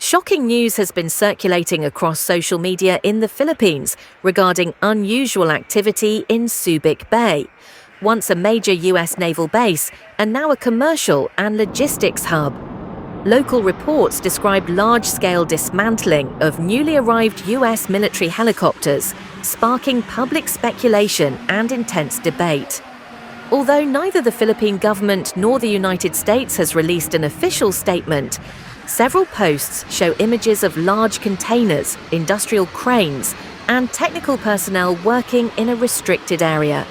Shocking news has been circulating across social media in the Philippines regarding unusual activity in Subic Bay, once a major US naval base and now a commercial and logistics hub. Local reports described large-scale dismantling of newly arrived US military helicopters, sparking public speculation and intense debate. Although neither the Philippine government nor the United States has released an official statement, several posts show images of large containers, industrial cranes, and technical personnel working in a restricted area.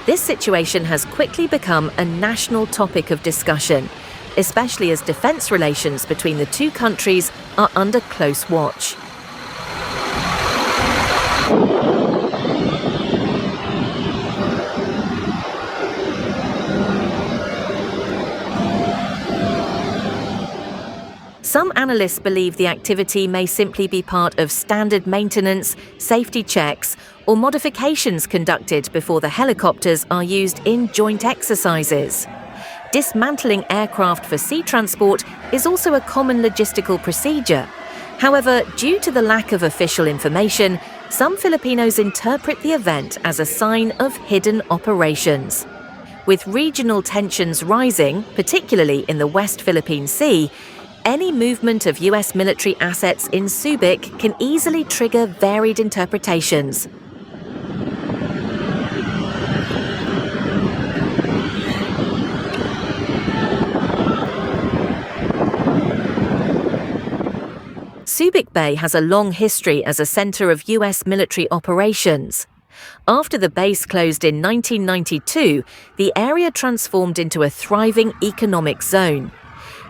This situation has quickly become a national topic of discussion, especially as defense relations between the two countries are under close watch. Some analysts believe the activity may simply be part of standard maintenance, safety checks, or modifications conducted before the helicopters are used in joint exercises. Dismantling aircraft for sea transport is also a common logistical procedure. However, due to the lack of official information, some Filipinos interpret the event as a sign of hidden operations. With regional tensions rising, particularly in the West Philippine Sea, any movement of US military assets in Subic can easily trigger varied interpretations. Subic Bay has a long history as a center of US military operations. After the base closed in 1992, the area transformed into a thriving economic zone.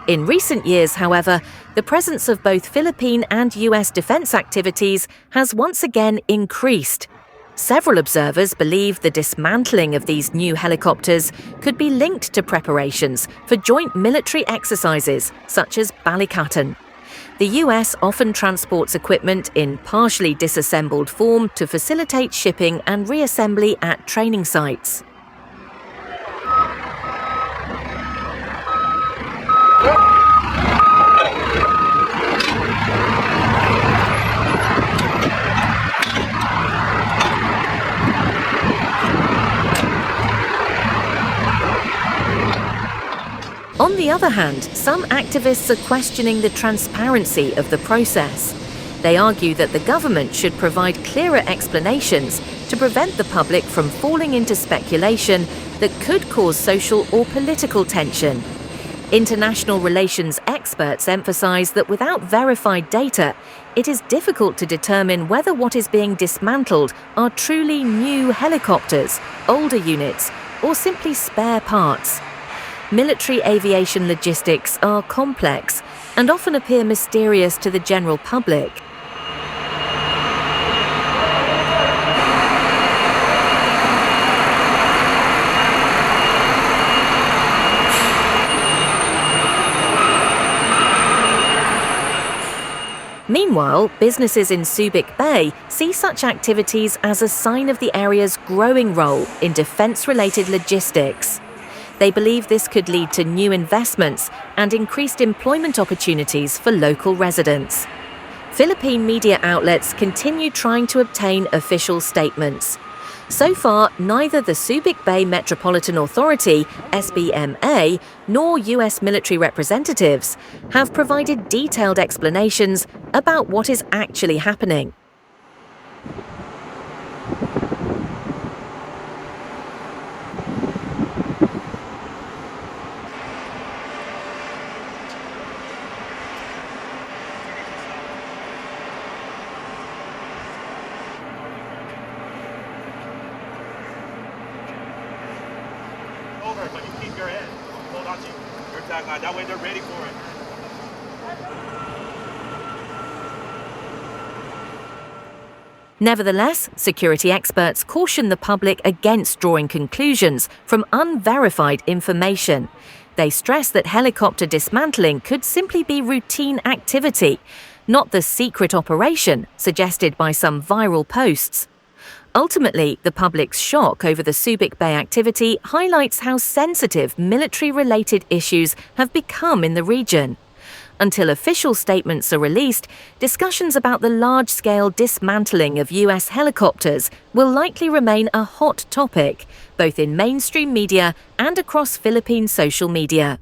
In recent years, however, the presence of both Philippine and US defense activities has once again increased. Several observers believe the dismantling of these new helicopters could be linked to preparations for joint military exercises such as Balikatan. The US often transports equipment in partially disassembled form to facilitate shipping and reassembly at training sites. On the other hand, some activists are questioning the transparency of the process. They argue that the government should provide clearer explanations to prevent the public from falling into speculation that could cause social or political tension. International relations experts emphasize that without verified data, it is difficult to determine whether what is being dismantled are truly new helicopters, older units, or simply spare parts. Military aviation logistics are complex and often appear mysterious to the general public. Meanwhile, businesses in Subic Bay see such activities as a sign of the area's growing role in defense-related logistics. They believe this could lead to new investments and increased employment opportunities for local residents. Philippine media outlets continue trying to obtain official statements. So far, neither the Subic Bay Metropolitan Authority, SBMA, nor US military representatives have provided detailed explanations about what is actually happening. But you keep your head. Hold on to your tagline. That way they're ready for it. Nevertheless, security experts caution the public against drawing conclusions from unverified information. They stress that helicopter dismantling could simply be routine activity, not the secret operation suggested by some viral posts. Ultimately, the public's shock over the Subic Bay activity highlights how sensitive military-related issues have become in the region. Until official statements are released, discussions about the large-scale dismantling of US helicopters will likely remain a hot topic, both in mainstream media and across Philippine social media.